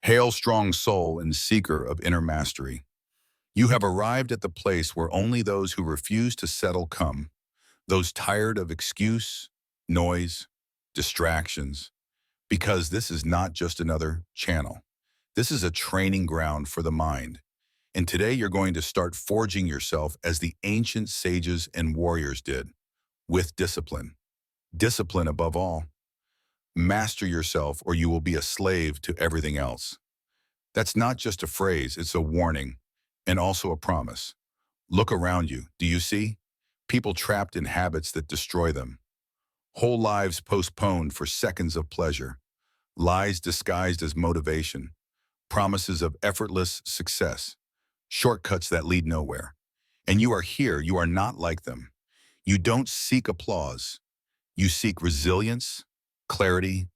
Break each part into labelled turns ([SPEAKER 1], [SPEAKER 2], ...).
[SPEAKER 1] Hail, strong soul and seeker of inner mastery. You have arrived at the place where only those who refuse to settle come, those tired of excuse, noise, distractions, because this is not just another channel. This is a training ground for the mind. And today you're going to start forging yourself as the ancient sages and warriors did, with discipline. Discipline above all. Master yourself or you will be a slave to everything else. That's not just a phrase, it's a warning and also a promise. Look around you. Do you see? People trapped in habits that destroy them. Whole lives postponed for seconds of pleasure. Lies disguised as motivation. Promises of effortless success. Shortcuts that lead nowhere. And you are here, you are not like them. You don't seek applause. You seek resilience, clarity,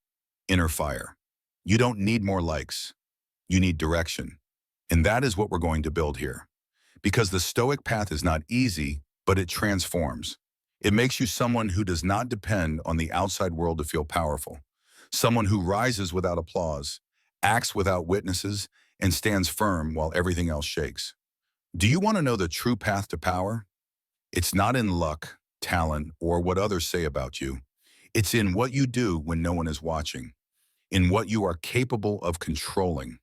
[SPEAKER 1] inner fire. You don't need more likes. You need direction. And that is what we're going to build here. Because the Stoic path is not easy, but it transforms. It makes you someone who does not depend on the outside world to feel powerful. Someone who rises without applause, acts without witnesses, and stands firm while everything else shakes. Do you want to know the true path to power? It's not in luck, talent, or what others say about you. It's in what you do when no one is watching, in what you are capable of controlling,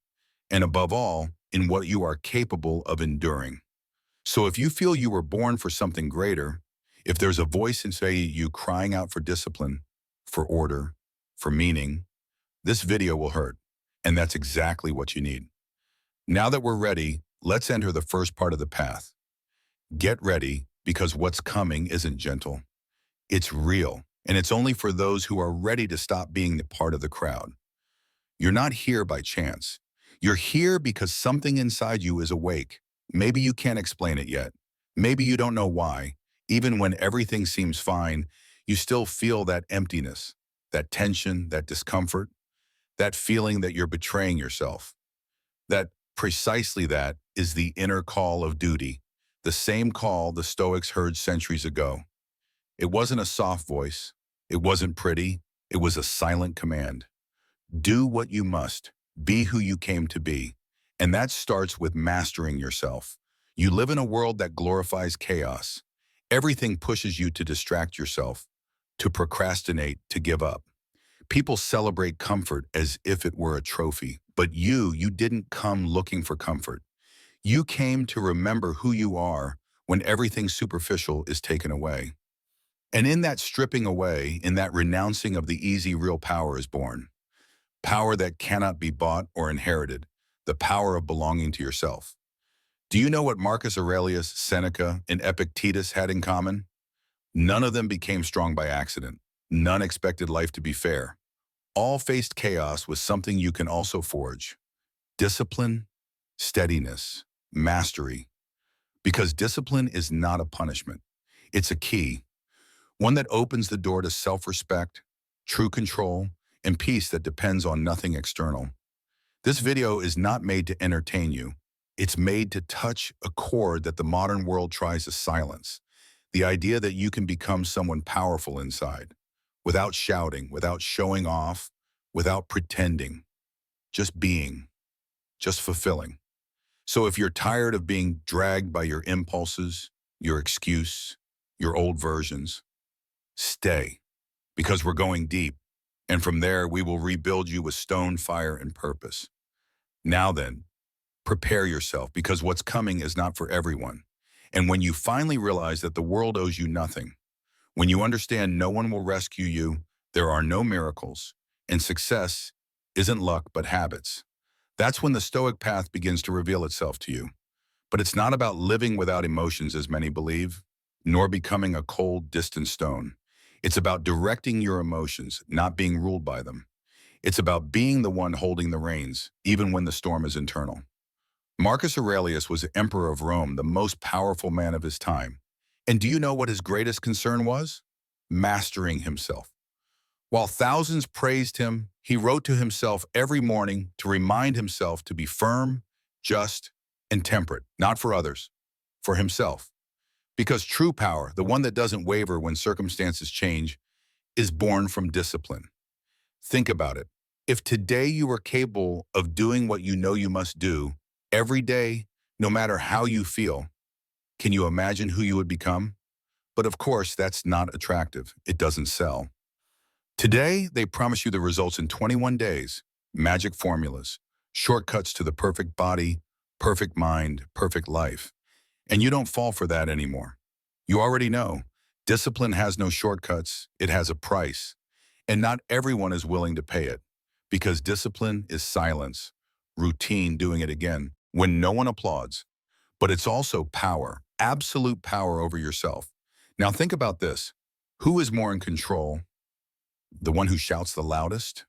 [SPEAKER 1] and above all, in what you are capable of enduring. So if you feel you were born for something greater, if there's a voice inside you crying out for discipline, for order, for meaning, this video will hurt, and that's exactly what you need. Now that we're ready, let's enter the first part of the path. Get ready, because what's coming isn't gentle. It's real, and it's only for those who are ready to stop being the part of the crowd. You're not here by chance. You're here because something inside you is awake. Maybe you can't explain it yet. Maybe you don't know why. Even when everything seems fine, you still feel that emptiness, that tension, that discomfort, that feeling that you're betraying yourself. That precisely that is the inner call of duty, the same call the Stoics heard centuries ago. It wasn't a soft voice. It wasn't pretty. It was a silent command. Do what you must. Be who you came to be. And that starts with mastering yourself. You live in a world that glorifies chaos. Everything pushes you to distract yourself, to procrastinate, to give up. People celebrate comfort as if it were a trophy. But you didn't come looking for comfort. You came to remember who you are when everything superficial is taken away. And in that stripping away, in that renouncing of the easy, real power is born. Power that cannot be bought or inherited. The power of belonging to yourself. Do you know what Marcus Aurelius, Seneca, and Epictetus had in common? None of them became strong by accident. None expected life to be fair. All faced chaos with something you can also forge. Discipline, steadiness, mastery. Because discipline is not a punishment. It's a key. One that opens the door to self-respect, true control, and peace that depends on nothing external. This video is not made to entertain you. It's made to touch a chord that the modern world tries to silence. The idea that you can become someone powerful inside, without shouting, without showing off, without pretending, just being, just fulfilling. So if you're tired of being dragged by your impulses, your excuse, your old versions, stay, because we're going deep. And from there, we will rebuild you with stone, fire, and purpose. Now then, prepare yourself, because what's coming is not for everyone. And when you finally realize that the world owes you nothing, when you understand no one will rescue you, there are no miracles, and success isn't luck but habits, that's when the Stoic path begins to reveal itself to you. But it's not about living without emotions, as many believe, nor becoming a cold, distant stone. It's about directing your emotions, not being ruled by them. It's about being the one holding the reins, even when the storm is internal. Marcus Aurelius was emperor of Rome, the most powerful man of his time. And do you know what his greatest concern was? Mastering himself. While thousands praised him, he wrote to himself every morning to remind himself to be firm, just, and temperate, not for others, for himself. Because true power, the one that doesn't waver when circumstances change, is born from discipline. Think about it. If today you were capable of doing what you know you must do every day, no matter how you feel, can you imagine who you would become? But of course, that's not attractive. It doesn't sell. Today, they promise you the results in 21 days, magic formulas, shortcuts to the perfect body, perfect mind, perfect life. And you don't fall for that anymore. You already know, discipline has no shortcuts, it has a price. And not everyone is willing to pay it, because discipline is silence, routine doing it again, when no one applauds. But it's also power, absolute power over yourself. Now think about this. Who is more in control? The one who shouts the loudest?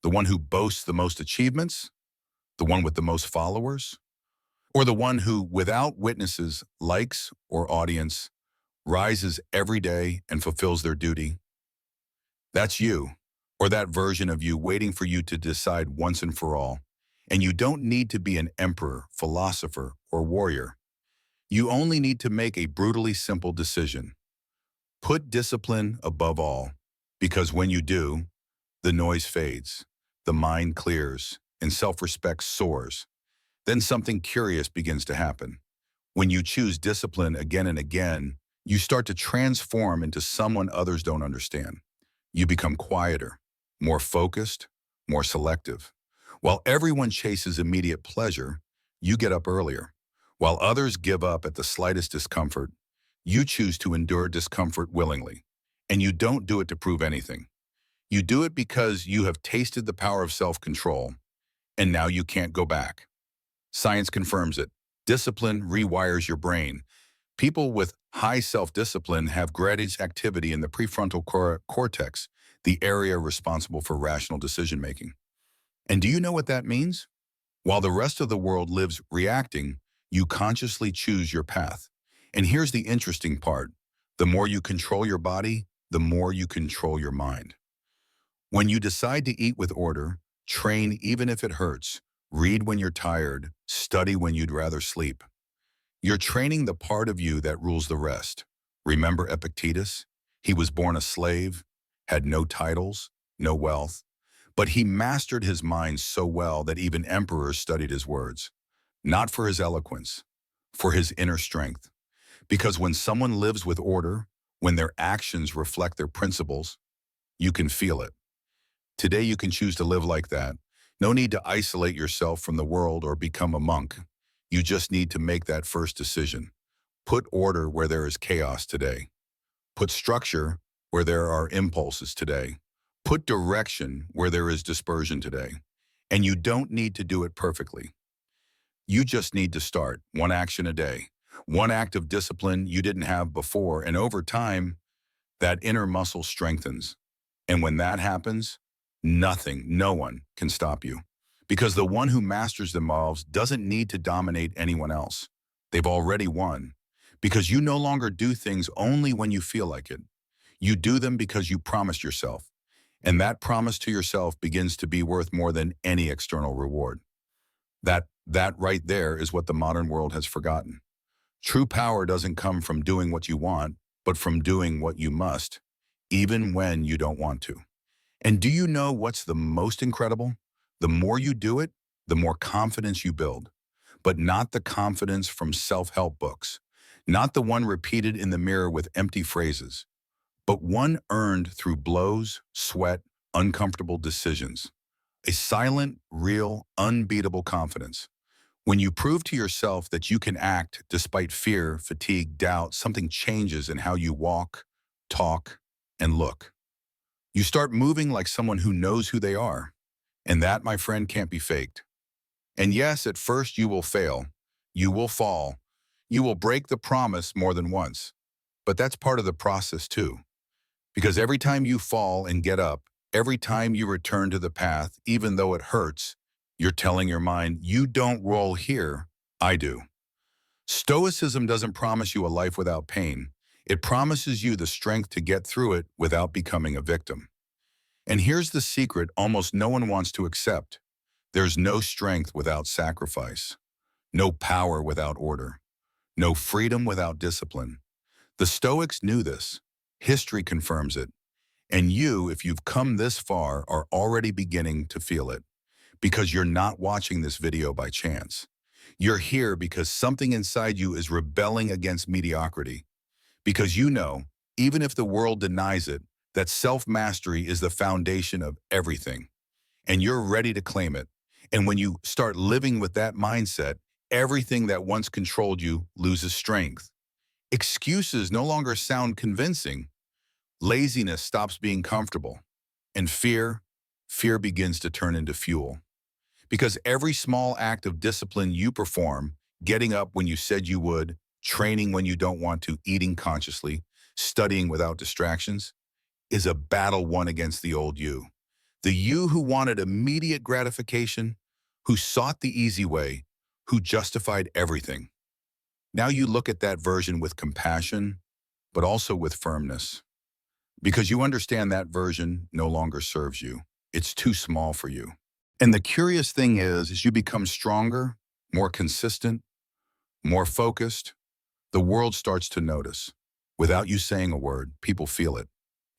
[SPEAKER 1] The one who boasts the most achievements? The one with the most followers? Or the one who, without witnesses, likes, or audience, rises every day and fulfills their duty? That's you, or that version of you waiting for you to decide once and for all. And you don't need to be an emperor, philosopher, or warrior. You only need to make a brutally simple decision. Put discipline above all, because when you do, the noise fades, the mind clears, and self-respect soars. Then something curious begins to happen. When you choose discipline again and again, you start to transform into someone others don't understand. You become quieter, more focused, more selective. While everyone chases immediate pleasure, you get up earlier. While others give up at the slightest discomfort, you choose to endure discomfort willingly. And you don't do it to prove anything. You do it because you have tasted the power of self-control, and now you can't go back. Science confirms it. Discipline rewires your brain. People with high self-discipline have greatest activity in the prefrontal cortex, the area responsible for rational decision-making. And do you know what that means? While the rest of the world lives reacting, you consciously choose your path. And here's the interesting part. The more you control your body, the more you control your mind. When you decide to eat with order, train even if it hurts, read when you're tired, study when you'd rather sleep, you're training the part of you that rules the rest. Remember Epictetus? He was born a slave, had no titles, no wealth, but he mastered his mind so well that even emperors studied his words. Not for his eloquence, for his inner strength. Because when someone lives with order, when their actions reflect their principles, you can feel it. Today you can choose to live like that. No need to isolate yourself from the world or become a monk. You just need to make that first decision. Put order where there is chaos today. Put structure where there are impulses today. Put direction where there is dispersion today. And you don't need to do it perfectly. You just need to start one action a day, one act of discipline you didn't have before, and over time, that inner muscle strengthens. And when that happens, nothing, no one can stop you. Because the one who masters themselves doesn't need to dominate anyone else. They've already won. Because you no longer do things only when you feel like it. You do them because you promised yourself. And that promise to yourself begins to be worth more than any external reward. That right there is what the modern world has forgotten. True power doesn't come from doing what you want, but from doing what you must, even when you don't want to. And do you know what's the most incredible? The more you do it, the more confidence you build. But not the confidence from self-help books. Not the one repeated in the mirror with empty phrases. But one earned through blows, sweat, uncomfortable decisions. A silent, real, unbeatable confidence. When you prove to yourself that you can act despite fear, fatigue, doubt, something changes in how you walk, talk, and look. You start moving like someone who knows who they are. And that, my friend, can't be faked. And yes, at first you will fail. You will fall. You will break the promise more than once. But that's part of the process too. Because every time you fall and get up, every time you return to the path, even though it hurts, you're telling your mind, you don't roll here, I do. Stoicism doesn't promise you a life without pain. It promises you the strength to get through it without becoming a victim. And here's the secret almost no one wants to accept. There's no strength without sacrifice, no power without order, no freedom without discipline. The Stoics knew this. History confirms it. And you, if you've come this far, are already beginning to feel it because you're not watching this video by chance. You're here because something inside you is rebelling against mediocrity, because you know, even if the world denies it, that self-mastery is the foundation of everything, and you're ready to claim it. And when you start living with that mindset, everything that once controlled you loses strength. Excuses no longer sound convincing. Laziness stops being comfortable. And fear begins to turn into fuel. Because every small act of discipline you perform, getting up when you said you would, training when you don't want to, eating consciously, studying without distractions, is a battle won against the old you. The you who wanted immediate gratification, who sought the easy way, who justified everything. Now you look at that version with compassion, but also with firmness, because you understand that version no longer serves you. It's too small for you. And the curious thing is, as you become stronger, more consistent, more focused, the world starts to notice. Without you saying a word, people feel it.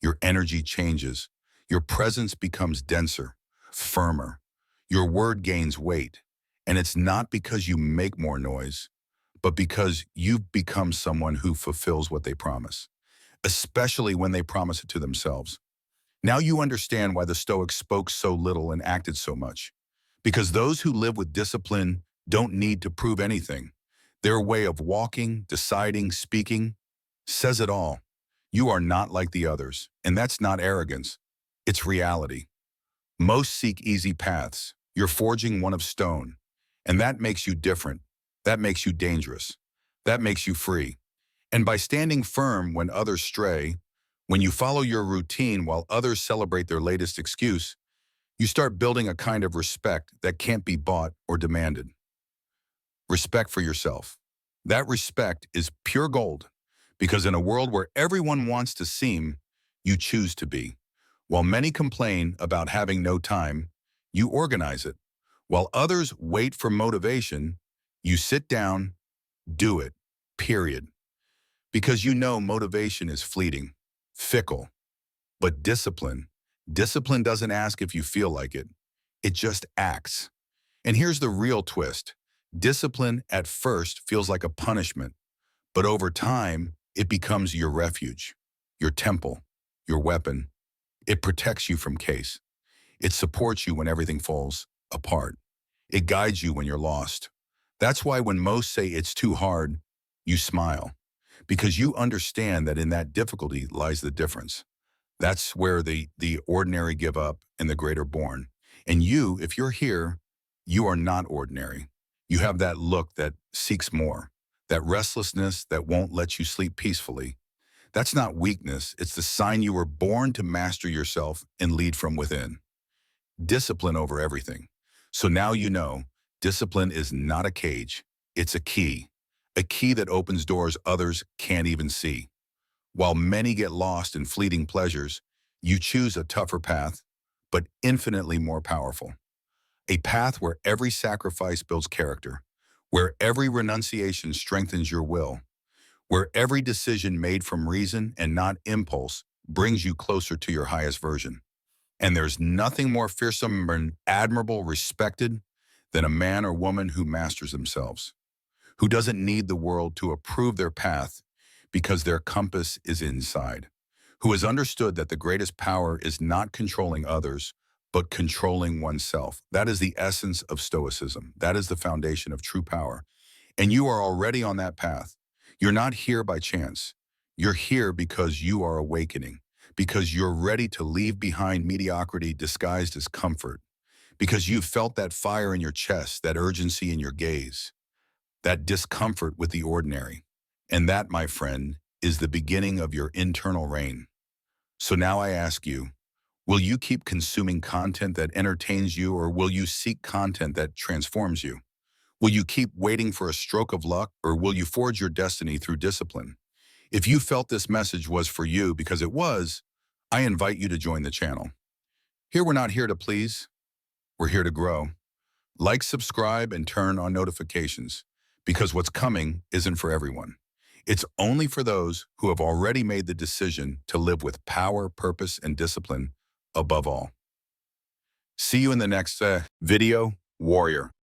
[SPEAKER 1] Your energy changes. Your presence becomes denser, firmer. Your word gains weight. And it's not because you make more noise, but because you've become someone who fulfills what they promise, especially when they promise it to themselves. Now you understand why the Stoics spoke so little and acted so much. Because those who live with discipline don't need to prove anything. Their way of walking, deciding, speaking says it all. You are not like the others, and that's not arrogance. It's reality. Most seek easy paths. You're forging one of stone, and that makes you different. That makes you dangerous. That makes you free. And by standing firm when others stray, when you follow your routine while others celebrate their latest excuse, you start building a kind of respect that can't be bought or demanded. Respect for yourself. That respect is pure gold, because in a world where everyone wants to seem, you choose to be. While many complain about having no time, you organize it. While others wait for motivation, you sit down, do it, period. Because you know motivation is fleeting, fickle. But discipline doesn't ask if you feel like it. It just acts. And here's the real twist. Discipline at first feels like a punishment, but over time, it becomes your refuge, your temple, your weapon. It protects you from chaos. It supports you when everything falls apart. It guides you when you're lost. That's why when most say it's too hard, you smile, because you understand that in that difficulty lies the difference. That's where the ordinary give up and the great are born. And you, if you're here, you are not ordinary. You have that look that seeks more, that restlessness that won't let you sleep peacefully. That's not weakness. It's the sign you were born to master yourself and lead from within. Discipline over everything. So now you know, discipline is not a cage. It's a key that opens doors others can't even see. While many get lost in fleeting pleasures, you choose a tougher path, but infinitely more powerful. A path where every sacrifice builds character, where every renunciation strengthens your will, where every decision made from reason and not impulse brings you closer to your highest version. And there's nothing more fearsome and admirable, respected, than a man or woman who masters themselves, who doesn't need the world to approve their path because their compass is inside, who has understood that the greatest power is not controlling others, but controlling oneself. That is the essence of Stoicism. That is the foundation of true power. And you are already on that path. You're not here by chance. You're here because you are awakening, because you're ready to leave behind mediocrity disguised as comfort, because you've felt that fire in your chest, that urgency in your gaze, that discomfort with the ordinary. And that, my friend, is the beginning of your internal reign. So now I ask you, will you keep consuming content that entertains you, or will you seek content that transforms you? Will you keep waiting for a stroke of luck, or will you forge your destiny through discipline? If you felt this message was for you, because it was, I invite you to join the channel. Here we're not here to please, we're here to grow. Like, subscribe, and turn on notifications, because what's coming isn't for everyone. It's only for those who have already made the decision to live with power, purpose, and discipline above all. See you in the next video, Warrior.